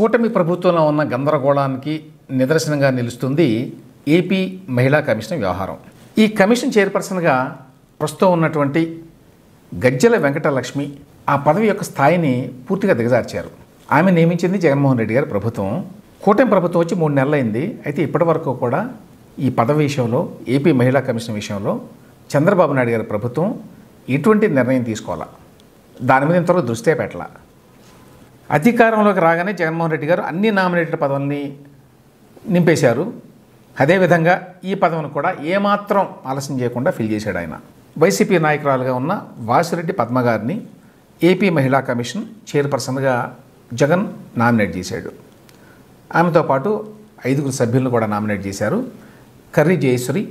కూటమి ప్రభుత్వంలో ఉన్న గందరగోళానికి నిదర్శనంగా నిలుస్తుంది ఏపీ మహిళా కమిషన్ వ్యవహారం. ఈ కమిషన్ చైర్పర్సన్గా ప్రస్తుతం ఉన్నటువంటి గజ్జల వెంకటలక్ష్మి ఆ పదవి యొక్క స్థాయిని పూర్తిగా దిగజార్చారు. ఆమె నియమించింది జగన్మోహన్ రెడ్డి గారి ప్రభుత్వం. కూటమి ప్రభుత్వం వచ్చి 3 నెలలైంది. అయితే ఇప్పటి వరకు కూడా ఈ పదవి విషయంలో, ఏపీ మహిళా కమిషన్ విషయంలో చంద్రబాబు నాయుడు గారి ప్రభుత్వం ఎటువంటి నిర్ణయం తీసుకోవాలా, దాని మీద ఇంతవరకు దృష్టి పెట్టాల. అధికారంలోకి రాగానే జగన్మోహన్ రెడ్డి గారు అన్ని నామినేటెడ్ పదవుల్ని నింపేశారు. అదేవిధంగా ఈ పదవిని కూడా ఏమాత్రం ఆలస్యం చేయకుండా ఫిల్ చేశాడు ఆయన. వైసీపీ నాయకురాలుగా ఉన్న వాసిరెడ్డి పద్మ గారిని ఏపీ మహిళా కమిషన్ చైర్పర్సన్గా జగన్ నామినేట్ చేశాడు. ఆమెతో పాటు 5 సభ్యులను కూడా నామినేట్ చేశారు. కర్రీ జయేశ్వరి,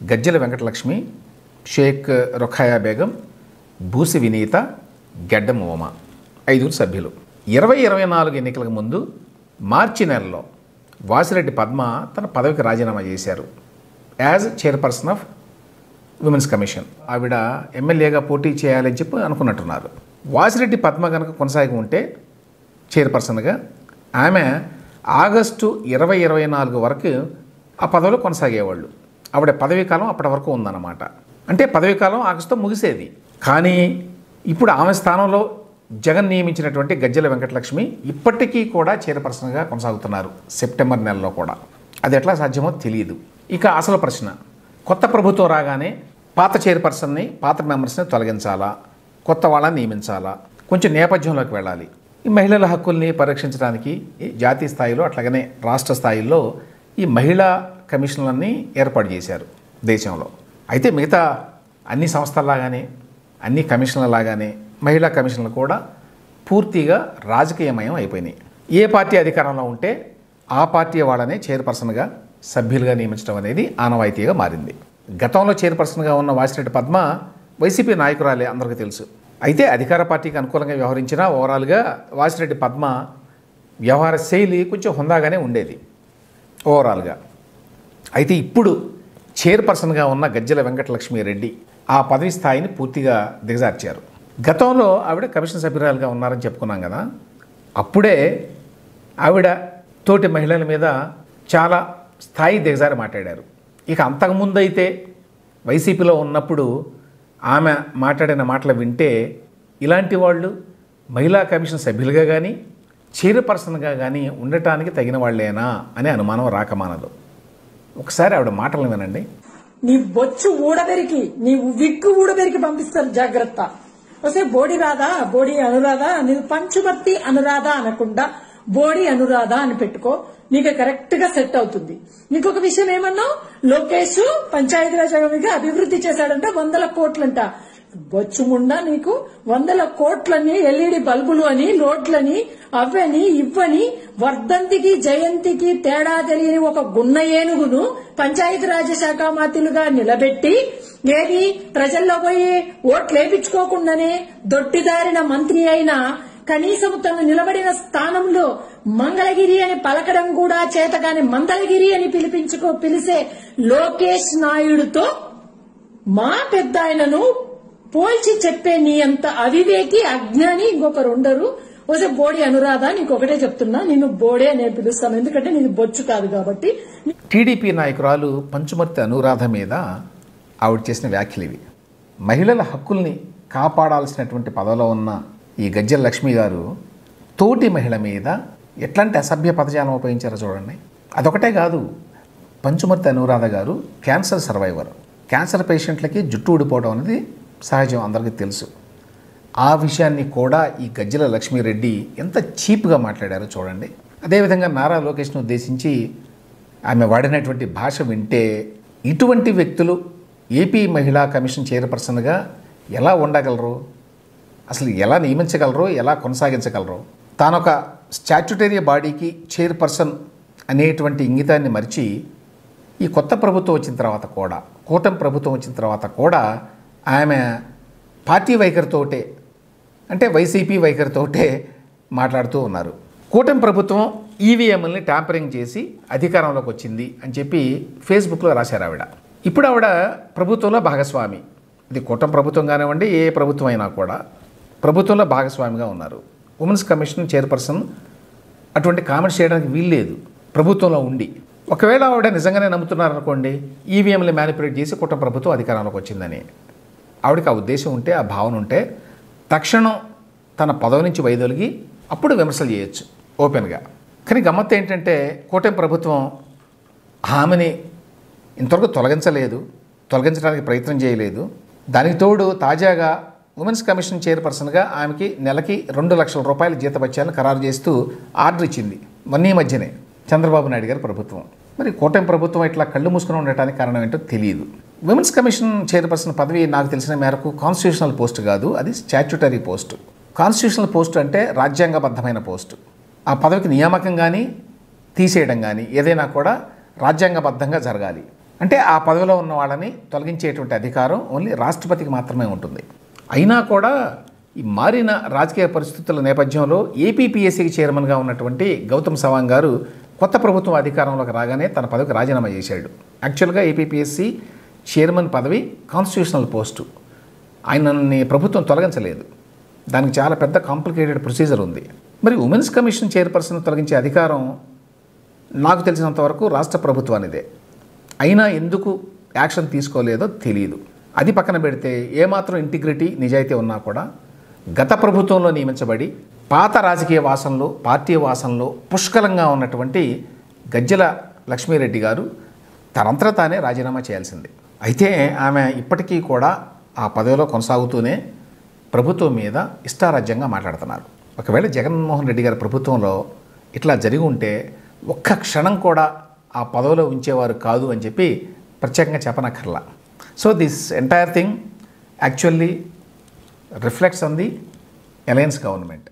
గజ్జల వెంకటలక్ష్మి, షేక్ రొఖాయా బేగం, బూసి వినీత, గెడ్డం ఉమ 5 సభ్యులు. 2024 ఎన్నికలకు ముందు మార్చి నెలలో వాసిరెడ్డి పద్మ తన పదవికి రాజీనామా చేశారు as chairperson of women's commission. ఆవిడ ఎమ్మెల్యేగా పోటీ చేయాలని చెప్పి అనుకున్నట్టున్నారు. వాసిరెడ్డి పద్మ కనుక కొనసాగి ఉంటే చైర్పర్సన్గా ఆమె ఆగస్టు 2024 వరకు ఆ పదవిలో కొనసాగేవాళ్ళు. ఆవిడ పదవీ కాలం అప్పటి వరకు ఉందన్నమాట. అంటే పదవీ కాలం ఆగస్టుతో ముగిసేది. కానీ ఇప్పుడు ఆమె స్థానంలో జగన్ నియమించినటువంటి గజ్జల వెంకటలక్ష్మి ఇప్పటికీ కూడా చైర్పర్సన్గా కొనసాగుతున్నారు సెప్టెంబర్ నెలలో కూడా. అది ఎట్లా సాధ్యమో తెలియదు. ఇక అసలు ప్రశ్న, కొత్త ప్రభుత్వం రాగానే పాత చైర్పర్సన్ని, పాత మెంబర్స్ని తొలగించాలా, కొత్త వాళ్ళని నియమించాలా? కొంచెం నేపథ్యంలోకి వెళ్ళాలి. ఈ మహిళల హక్కుల్ని పరిరక్షించడానికి జాతీయ స్థాయిలో అట్లాగనే రాష్ట్ర స్థాయిలో ఈ మహిళా కమిషన్లన్నీ ఏర్పాటు చేశారు దేశంలో. అయితే మిగతా అన్ని సంస్థల్లాగానే, అన్ని కమిషన్లలాగానే మహిళా కమిషన్లు కూడా పూర్తిగా రాజకీయమయం అయిపోయినాయి. ఏ పార్టీ అధికారంలో ఉంటే ఆ పార్టీ వాళ్ళనే చైర్పర్సన్గా, సభ్యులుగా నియమించడం అనేది ఆనవాయితీగా మారింది. గతంలో చైర్పర్సన్గా ఉన్న వాసిరెడ్డి పద్మ వైసీపీ నాయకురాలే, అందరికీ తెలుసు. అయితే అధికార పార్టీకి అనుకూలంగా వ్యవహరించిన ఓవరాల్గా వాసిరెడ్డి పద్మ వ్యవహార శైలి కొంచెం హుందాగానే ఉండేది ఓవరాల్గా. అయితే ఇప్పుడు చైర్పర్సన్గా ఉన్న గజ్జల వెంకటలక్ష్మి రెడ్డి ఆ పదవి స్థాయిని పూర్తిగా దిగజార్చారు. గతంలో ఆవిడ కమిషన్ సభ్యురాలుగా ఉన్నారని చెప్పుకున్నాం కదా. అప్పుడే ఆవిడ తోటి మహిళల మీద చాలా స్థాయి దిగజారి మాట్లాడారు. ఇక అంతకుముందు అయితే వైసీపీలో ఉన్నప్పుడు ఆమె మాట్లాడిన మాటలు వింటే ఇలాంటి వాళ్ళు మహిళా కమిషన్ సభ్యులుగా కానీ చైర్పర్సన్గా కానీ ఉండటానికి తగిన వాళ్ళేనా అనే అనుమానం రాకమానదు. ఒకసారి ఆవిడ మాటలు వినండి. నీ బొచ్చు ఊడబెరికి, నీ విగ్గు ఊడబెరికి పంపిస్తారు, జాగ్రత్త. వస్తే బోడి రాధా, బోడి అనురాధ, నీవు పంచుమర్తి అనురాధ అనకుండా బోడి అనురాధ అని పెట్టుకో, నీకు కరెక్ట్ గా సెట్ అవుతుంది. నీకు ఒక విషయం ఏమన్నావు, లోకేష్ పంచాయతీరాజ్ అభివృద్ధి చేశాడంట 100 కోట్లంట. బొచ్చుముండా నీకు 100 కోట్లని ఎల్ఈడి బల్బులు అని, రోడ్లని, అవ్వని ఇవ్వని, వర్ధంతికి జయంతికి తేడా తెలియని ఒక గున్న ఏనుగును పంచాయతీరాజ్ శాఖ మంత్రులుగా నిలబెట్టి ఏది ప్రజల్లో పోయి ఓట్లేపించుకోకుండానే దొడ్డిదారిన మంత్రి అయినా కనీసం తను నిలబడిన స్థానంలో మంగళగిరి అని పలకడం కూడా చేతగాని మందలగిరి అని పిలిచే లోకేష్ నాయుడుతో మా పెద్ద ఆయనను పోల్చి చెప్పే నీ అంత అవివేకి, అజ్ఞాని ఇంకొకరు ఉండరు. ఓసే బోడి అనురాధ, నీకొకటే చెప్తున్నా, నిన్ను బోడే అనే పిలుస్తాను, ఎందుకంటే నీది బొచ్చు కాదు కాబట్టి. టీడీపీ నాయకురాలు పంచుమర్తి అనురాధ మీద ఆవిడ చేసిన వ్యాఖ్యలు ఇవి. మహిళల హక్కుల్ని కాపాడాల్సినటువంటి పదవిలో ఉన్న ఈ గజ్జల లక్ష్మి గారు తోటి మహిళ మీద ఎట్లాంటి అసభ్య పదజాలం ఉపయోగించారో చూడండి. అదొకటే కాదు, పంచుమర్తి అనురాధ గారు క్యాన్సర్ సర్వైవర్. క్యాన్సర్ పేషెంట్లకి జుట్టు ఊడిపోవడం అనేది సహజం, అందరికీ తెలుసు. ఆ విషయాన్ని కూడా ఈ గజ్జల లక్ష్మీరెడ్డి ఎంత చీప్గా మాట్లాడారో చూడండి. అదేవిధంగా నారా లోకేష్ను ఉద్దేశించి ఆమె వాడినటువంటి భాష వింటే ఇటువంటి వ్యక్తులు ఏపీ మహిళా కమిషన్ చైర్పర్సన్గా ఎలా ఉండగలరు, అసలు ఎలా నియమించగలరు, ఎలా కొనసాగించగలరు? తానొక స్టాట్యుటరీ బాడీకి చైర్పర్సన్ అనేటువంటి ఇంగితాన్ని మరిచి ఈ కొత్త ప్రభుత్వం వచ్చిన తర్వాత కూడా, కూటమి ప్రభుత్వం వచ్చిన తర్వాత కూడా ఆమె పార్టీ వైఖరితోటే, అంటే వైసీపీ వైఖరితోటే మాట్లాడుతూ ఉన్నారు. కూటమి ప్రభుత్వం ఈవీఎంలని ట్యాంపరింగ్ చేసి అధికారంలోకి వచ్చింది అని చెప్పి ఫేస్బుక్లో రాశారు ఆవిడ. ఇప్పుడు ఆవిడ ప్రభుత్వంలో భాగస్వామి. ఇది కూటమి ప్రభుత్వం కానివ్వండి, ఏ ప్రభుత్వం అయినా కూడా ప్రభుత్వంలో భాగస్వామిగా ఉన్నారు. ఉమెన్స్ కమిషన్ చైర్పర్సన్ అటువంటి కామెంట్స్ చేయడానికి వీల్లేదు ప్రభుత్వంలో ఉండి. ఒకవేళ ఆవిడ నిజంగానే నమ్ముతున్నారనుకోండి, ఈవీఎంలు మ్యానిపులేట్ చేసి కుటుంబ ప్రభుత్వం అధికారంలోకి వచ్చిందని, ఆవిడకి ఆ ఉద్దేశం ఉంటే, ఆ భావన ఉంటే తక్షణం తన పదవి నుంచి వైదొలిగి అప్పుడు విమర్శలు చేయొచ్చు ఓపెన్గా. కానీ గమ్మత్తు ఏంటంటే కూటమి ప్రభుత్వం ఆమెని ఇంతవరకు తొలగించడానికి ప్రయత్నం చేయలేదు. దానికి తోడు తాజాగా ఉమెన్స్ కమిషన్ చైర్పర్సన్గా ఆమెకి నెలకి 2 లక్షల రూపాయల జీతభత్యాన్ని ఖరారు చేస్తూ ఆర్డర్ ఇచ్చింది మొన్న ఈ మధ్యనే చంద్రబాబు నాయుడు గారి ప్రభుత్వం. మరి కూటమి ప్రభుత్వం ఇట్లా కళ్ళు మూసుకుని ఉండటానికి కారణం ఏంటో తెలియదు. ఉమెన్స్ కమిషన్ చైర్పర్సన్ పదవి నాకు తెలిసిన మేరకు కాన్స్టిట్యూషనల్ పోస్ట్ కాదు, అది స్టాట్యూటరీ పోస్టు. కాన్స్టిట్యూషనల్ పోస్టు అంటే రాజ్యాంగబద్ధమైన పోస్టు. ఆ పదవికి నియామకం కానీ తీసేయడం కానీ ఏదైనా కూడా రాజ్యాంగబద్ధంగా జరగాలి. అంటే ఆ పదవిలో ఉన్న వాళ్ళని తొలగించేటువంటి అధికారం ఓన్లీ రాష్ట్రపతికి మాత్రమే ఉంటుంది. అయినా కూడా ఈ మారిన రాజకీయ పరిస్థితుల నేపథ్యంలో ఏపీపీఎస్సీకి చైర్మన్గా ఉన్నటువంటి గౌతమ్ సవాంగ్ గారు కొత్త ప్రభుత్వం అధికారంలోకి రాగానే తన పదవికి రాజీనామా చేశాడు. యాక్చువల్గా ఏపీపీఎస్సీ చైర్మన్ పదవి కాన్స్టిట్యూషనల్ పోస్టు. ఆయనని ప్రభుత్వం తొలగించలేదు. దానికి చాలా పెద్ద కాంప్లికేటెడ్ ప్రొసీజర్ ఉంది. మరి ఉమెన్స్ కమిషన్ చైర్పర్సన్ తొలగించే అధికారం నాకు తెలిసినంతవరకు రాష్ట్ర ప్రభుత్వానిదే. అయినా ఎందుకు యాక్షన్ తీసుకోలేదో తెలియదు. అది పక్కన పెడితే ఏమాత్రం ఇంటిగ్రిటీ నిజాయితీ ఉన్నా కూడా గత ప్రభుత్వంలో నియమించబడి పాత రాజకీయ వాసనలో పార్టీ వాసనలో పుష్కలంగా ఉన్నటువంటి గజ్జల లక్ష్మీరెడ్డి గారు తనంతట తానే రాజీనామా చేయాల్సింది. అయితే ఆమె ఇప్పటికీ కూడా ఆ పదవిలో కొనసాగుతూనే ప్రభుత్వం మీద ఇష్టారాజ్యంగా మాట్లాడుతున్నారు. ఒకవేళ జగన్మోహన్ రెడ్డి గారి ప్రభుత్వంలో ఇట్లా జరిగి ఉంటే ఒక్క క్షణం కూడా ఆ పదవిలో ఉంచేవారు కాదు అని చెప్పి ప్రత్యేకంగా చెప్పనక్కర్లా. So this entire thing actually reflects on the alliance government.